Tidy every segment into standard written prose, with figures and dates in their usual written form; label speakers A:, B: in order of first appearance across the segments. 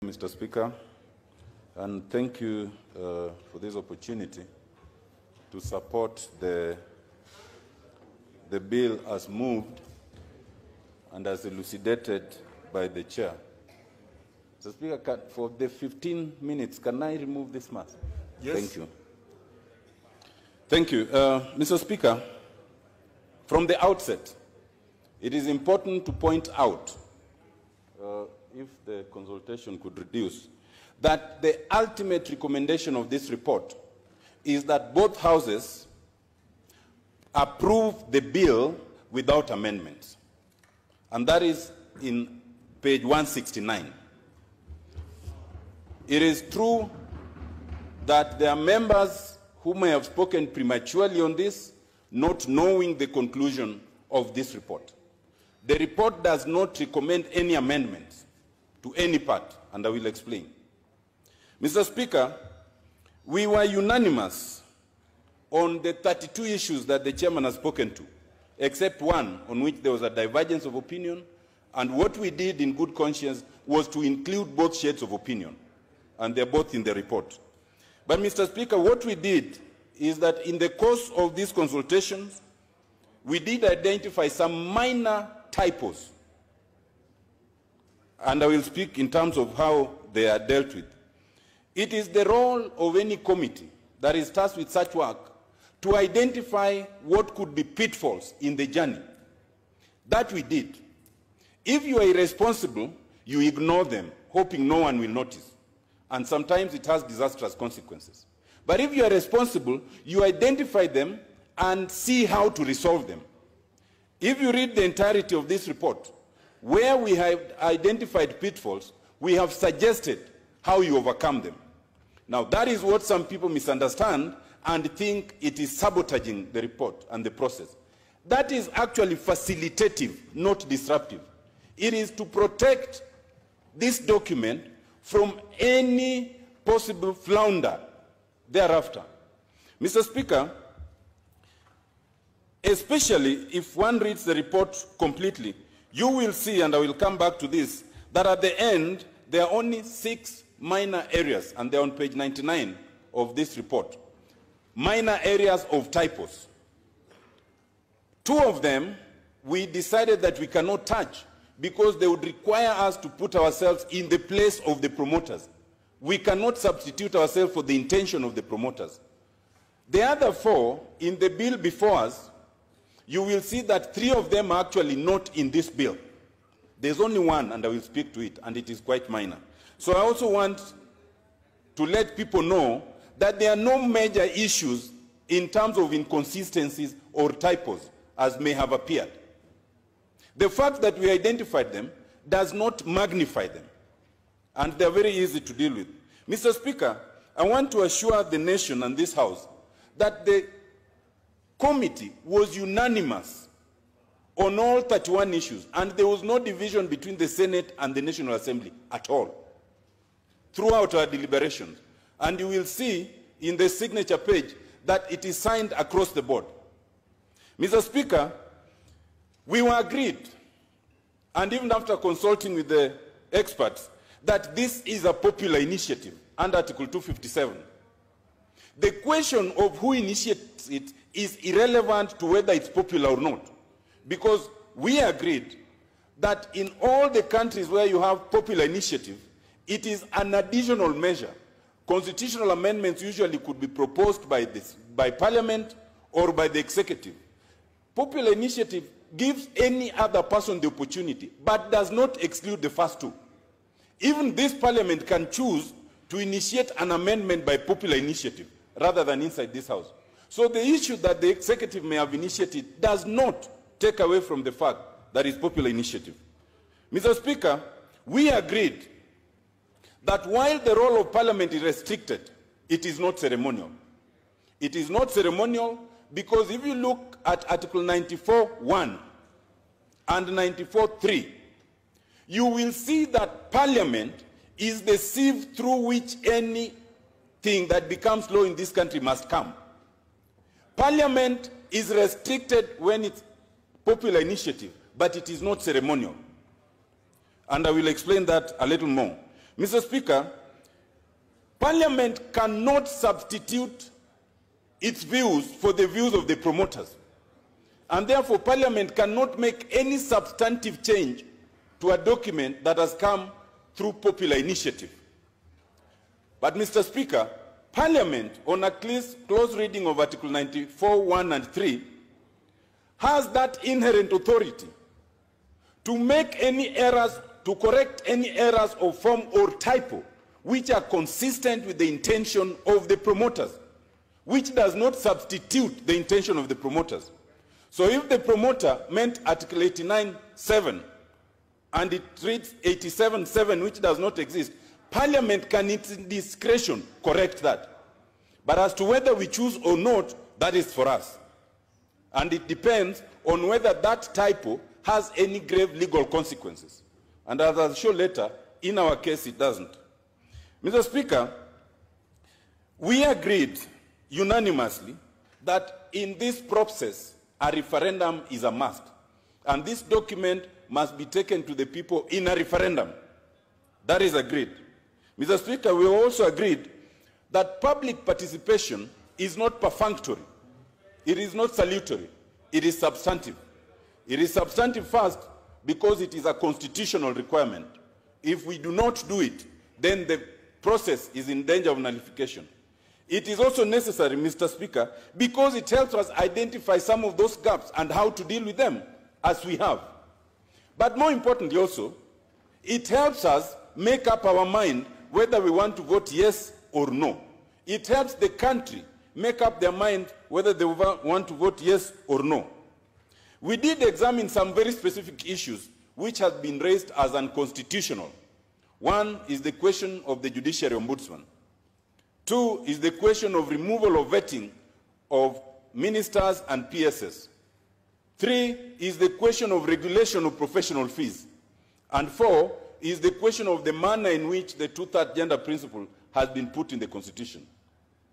A: Mr. Speaker, and thank you for this opportunity to support the bill as moved and as elucidated by the chair. Mr. Speaker, for the 15 minutes, can I remove this mask?
B: Yes.
A: Thank you. Thank you. Mr. Speaker, from the outset, it is important to point out, if the consultation could reduce, that the ultimate recommendation of this report is that both houses approve the bill without amendments. And that is in page 169. It is true that there are members who may have spoken prematurely on this, not knowing the conclusion of this report. The report does not recommend any amendments to any part, and I will explain. Mr. Speaker, we were unanimous on the 32 issues that the chairman has spoken to, except one on which there was a divergence of opinion, and what we did in good conscience was to include both shades of opinion, and they're both in the report. But Mr. Speaker, what we did is that in the course of these consultations, we did identify some minor typos, and I will speak in terms of how they are dealt with. It is the role of any committee that is tasked with such work to identify what could be pitfalls in the journey. That we did. If you are irresponsible, you ignore them, hoping no one will notice. And sometimes it has disastrous consequences. But if you are responsible, you identify them and see how to resolve them. If you read the entirety of this report, where we have identified pitfalls, we have suggested how you overcome them. Now, that is what some people misunderstand and think it is sabotaging the report and the process. That is actually facilitative, not disruptive. It is to protect this document from any possible flounder thereafter. Mr. Speaker, especially if one reads the report completely, you will see, and I will come back to this, that at the end, there are only 6 minor areas, and they're on page 99 of this report. Minor areas of typos. 2 of them, we decided that we cannot touch because they would require us to put ourselves in the place of the promoters. We cannot substitute ourselves for the intention of the promoters. The other 4, in the bill before us, you will see that 3 of them are actually not in this bill. There's only one, and I will speak to it, and it is quite minor. So I also want to let people know that there are no major issues in terms of inconsistencies or typos, as may have appeared. The fact that we identified them does not magnify them, and they're very easy to deal with. Mr. Speaker, I want to assure the nation and this House that the committee was unanimous on all 31 issues, and there was no division between the Senate and the National Assembly at all throughout our deliberations. And you will see in the signature page that it is signed across the board. Mr. Speaker, we were agreed, and even after consulting with the experts, that this is a popular initiative under Article 257. The question of who initiates it is irrelevant to whether it's popular or not, because we agreed that in all the countries where you have popular initiative, it is an additional measure. Constitutional amendments usually could be proposed by Parliament or by the executive. Popular initiative gives any other person the opportunity, but does not exclude the first 2. Even this Parliament can choose to initiate an amendment by popular initiative rather than inside this House. So the issue that the executive may have initiated does not take away from the fact that it's popular initiative. Mr. Speaker, we agreed that while the role of Parliament is restricted, it is not ceremonial. It is not ceremonial because if you look at Article 94(1) and 94(3), you will see that Parliament is the sieve through which anything that becomes law in this country must come. Parliament is restricted when it's popular initiative, but it is not ceremonial. And I will explain that a little more. Mr. Speaker, Parliament cannot substitute its views for the views of the promoters. And therefore, Parliament cannot make any substantive change to a document that has come through popular initiative. But, Mr. Speaker, Parliament, on a close reading of Article 94, 1 and 3, has that inherent authority to make any errors, to correct any errors of form or typo which are consistent with the intention of the promoters, which does not substitute the intention of the promoters. So if the promoter meant Article 89.7 and it reads 87.7, which does not exist, Parliament can, in its discretion, correct that. But as to whether we choose or not, that is for us. And it depends on whether that typo has any grave legal consequences. And as I'll show later, in our case, it doesn't. Mr. Speaker, we agreed unanimously that in this process, a referendum is a must. And this document must be taken to the people in a referendum. That is agreed. Mr. Speaker, we also agreed that public participation is not perfunctory. It is not salutary. It is substantive. It is substantive first because it is a constitutional requirement. If we do not do it, then the process is in danger of nullification. It is also necessary, Mr. Speaker, because it helps us identify some of those gaps and how to deal with them, as we have. But more importantly also, it helps us make up our mind whether we want to vote yes or no. It helps the country make up their mind whether they want to vote yes or no. We did examine some very specific issues which have been raised as unconstitutional. One is the question of the judiciary ombudsman. Two is the question of removal of vetting of ministers and PSS. Three is the question of regulation of professional fees. And four is the question of the manner in which the two-thirds gender principle has been put in the Constitution.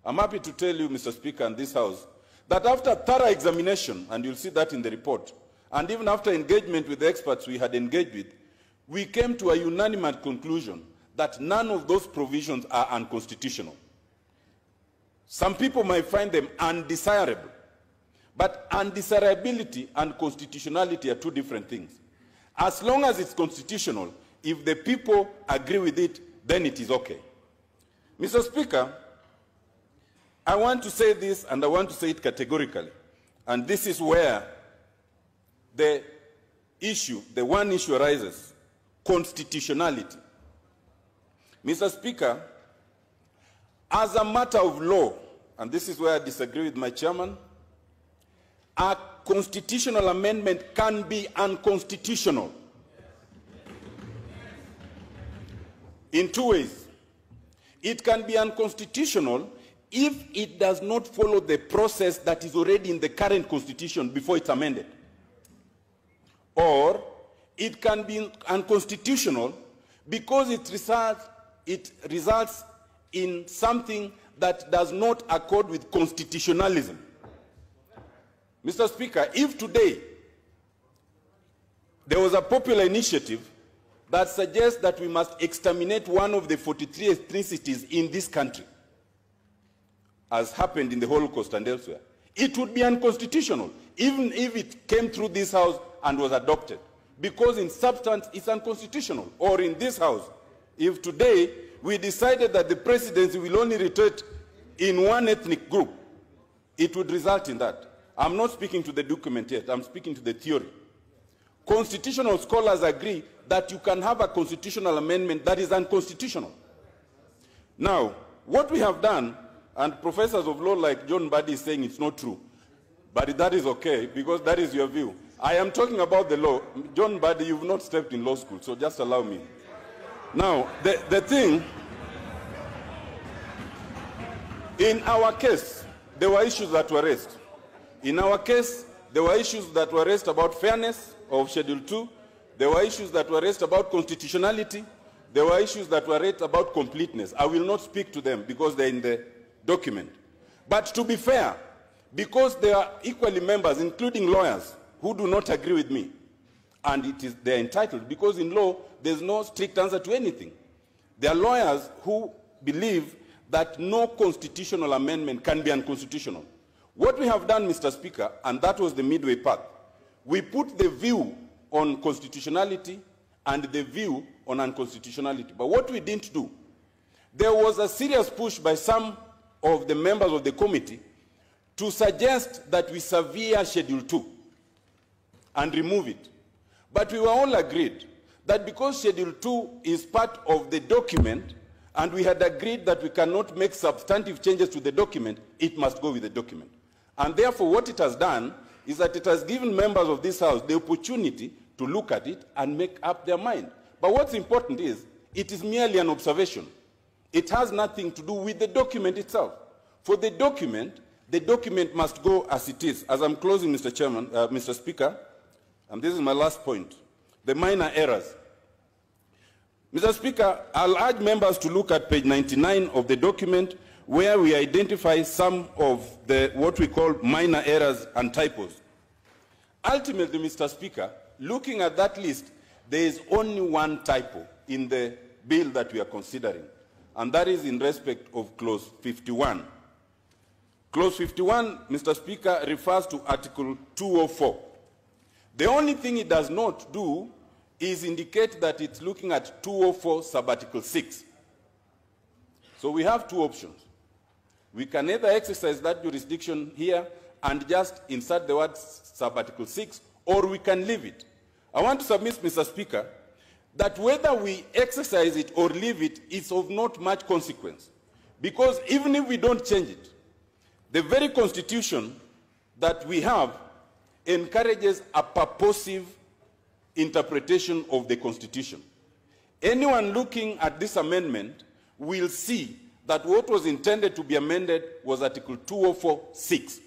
A: I'm happy to tell you, Mr. Speaker, and this House, that after thorough examination, and you'll see that in the report, and even after engagement with the experts we had engaged with, we came to a unanimous conclusion that none of those provisions are unconstitutional. Some people might find them undesirable, but undesirability and constitutionality are two different things. As long as it's constitutional, if the people agree with it, then it is okay. Mr. Speaker, I want to say this, and I want to say it categorically, and this is where the one issue arises, constitutionality. Mr. Speaker, as a matter of law, and this is where I disagree with my chairman, a constitutional amendment can be unconstitutional in two ways. It can be unconstitutional if it does not follow the process that is already in the current constitution before it's amended. Or it can be unconstitutional because it results in something that does not accord with constitutionalism. Mr. Speaker, if today there was a popular initiative that suggests that we must exterminate one of the 43 ethnicities in this country, as happened in the Holocaust and elsewhere, it would be unconstitutional, even if it came through this House and was adopted, because in substance it's unconstitutional. Or in this House, if today we decided that the presidency will only rotate in one ethnic group, it would result in that. I'm not speaking to the document yet, I'm speaking to the theory. Constitutional scholars agree that you can have a constitutional amendment that is unconstitutional. Now, what we have done, and professors of law like John Buddy is saying it's not true, but that is okay, because that is your view. I am talking about the law. John Buddy, you've not stepped in law school, so just allow me. Now, the thing, in our case, there were issues that were raised. In our case, there were issues that were raised about fairness of Schedule 2. There were issues that were raised about constitutionality. There were issues that were raised about completeness. I will not speak to them because they're in the document. But to be fair, because there are equally members, including lawyers, who do not agree with me, and they're entitled, because in law, there's no strict answer to anything. There are lawyers who believe that no constitutional amendment can be unconstitutional. What we have done, Mr. Speaker, and that was the midway path, we put the view on constitutionality and the view on unconstitutionality. But what we didn't do, there was a serious push by some of the members of the committee to suggest that we sever Schedule 2 and remove it. But we were all agreed that because Schedule 2 is part of the document, and we had agreed that we cannot make substantive changes to the document, it must go with the document. And therefore, what it has done is that it has given members of this House the opportunity to look at it and make up their mind. But what's important is, it is merely an observation. It has nothing to do with the document itself. For the document must go as it is. As I'm closing, Mr. Chairman, Mr. Speaker, and this is my last point, the minor errors. Mr. Speaker, I'll urge members to look at page 99 of the document, where we identify some of the what we call minor errors and typos. Ultimately, Mr. Speaker, looking at that list, there is only one typo in the bill that we are considering, and that is in respect of clause 51. Clause 51, Mr. Speaker, refers to Article 204. The only thing it does not do is indicate that it's looking at 204 sub-article 6. So we have two options. We can either exercise that jurisdiction here and just insert the word sub-article 6, or we can leave it. I want to submit, Mr. Speaker, that whether we exercise it or leave it is of not much consequence. Because even if we don't change it, the very constitution that we have encourages a purposive interpretation of the Constitution. Anyone looking at this amendment will see that what was intended to be amended was Article 204(6).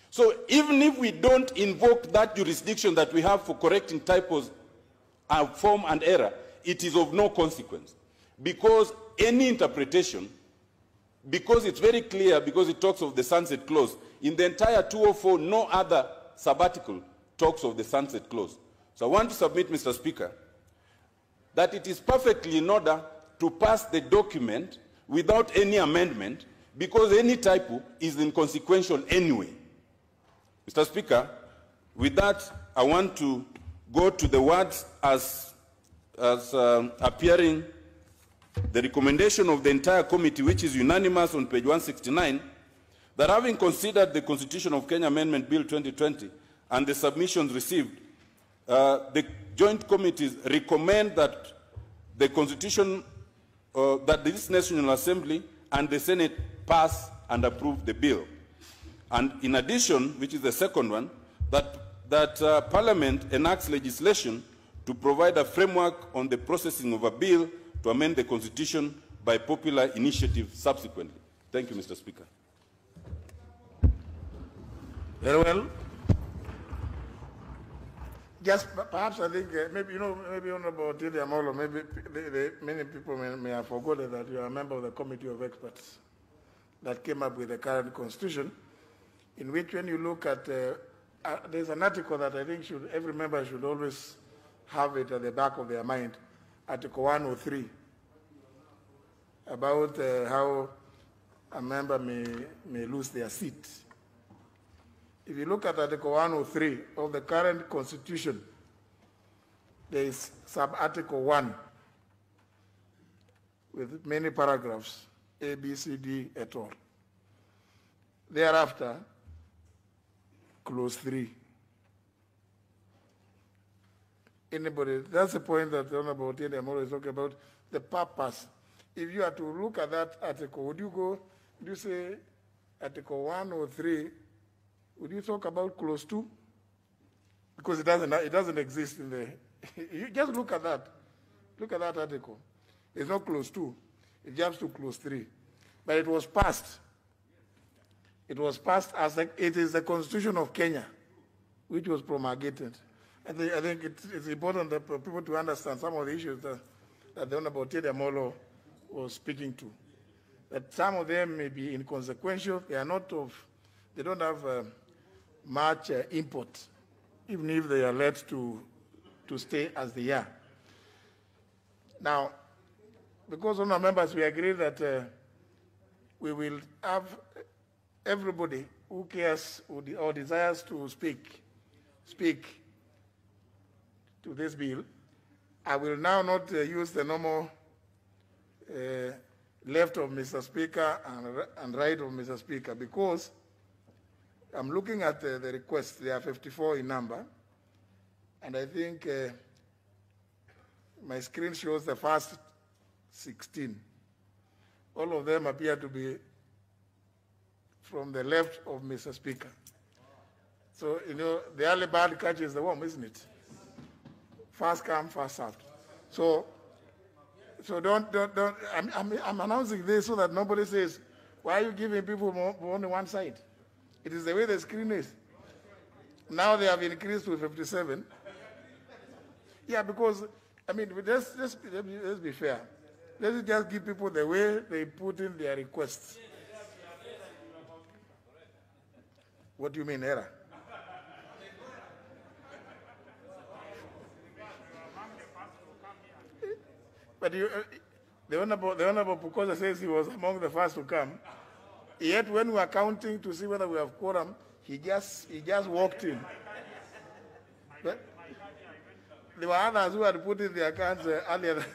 A: So even if we don't invoke that jurisdiction that we have for correcting typos, form and error, it is of no consequence. Because any interpretation, because it's very clear, because it talks of the sunset clause, in the entire 204, no other sub-article talks of the sunset clause. So I want to submit, Mr. Speaker, that it is perfectly in order to pass the document without any amendment, because any typo is inconsequential anyway. Mr. Speaker, with that, I want to go to the words as appearing the recommendation of the entire committee, which is unanimous on page 169, that having considered the Constitution of Kenya Amendment Bill 2020 and the submissions received, the joint committees recommend that the Constitution, that this National Assembly and the Senate pass and approve the bill. And in addition, which is the second one, that Parliament enacts legislation to provide a framework on the processing of a bill to amend the Constitution by popular initiative subsequently. Thank you, Mr. Speaker.
B: Very well. Just perhaps I think maybe Honorable Otiende Amolo, maybe many people may have forgotten that you are a member of the committee of experts that came up with the current constitution, in which when you look at, there's an article that I think every member should always have it at the back of their mind, Article 103, about how a member may lose their seat. If you look at Article 103 of the current Constitution, there is sub-Article 1 with many paragraphs, A, B, C, D, et al. Thereafter, Clause 3. Anybody, that's the point that the Honorable Otiende Amolo is talking about, the purpose. If you are to look at that article, would you say Article 103, would you talk about Clause 2? Because it doesn't exist in the, you just look at that. Look at that article. There's no Clause 2. It jumps to Clause 3. But it was passed. It was passed as it is the Constitution of Kenya, which was promulgated. I think it's important that for people to understand some of the issues that the Honorable Otiende Amolo was speaking to. That some of them may be inconsequential. They are not they don't have much import, even if they are led to stay as they are. Now, because honourable members, we agree that we will have everybody who cares or desires to speak to this bill. I will now not use the normal left of Mr. Speaker and right of Mr. Speaker, because I'm looking at the requests. There are 54 in number, and I think my screen shows the first 16. All of them appear to be from the left of Mr. Speaker. So, you know, the early bird catches the worm, isn't it? First come, first served. So don't. I'm announcing this so that nobody says, why are you giving people only one side? It is the way the screen is. Now they have increased to 57. Yeah, because, I mean, let's be fair. Let's just give people the way they put in their requests. What do you mean, error? But the Honorable Pukosa says he was among the first to come. Yet when we are counting to see whether we have quorum, he just walked in. But there were others who had put in their cards earlier.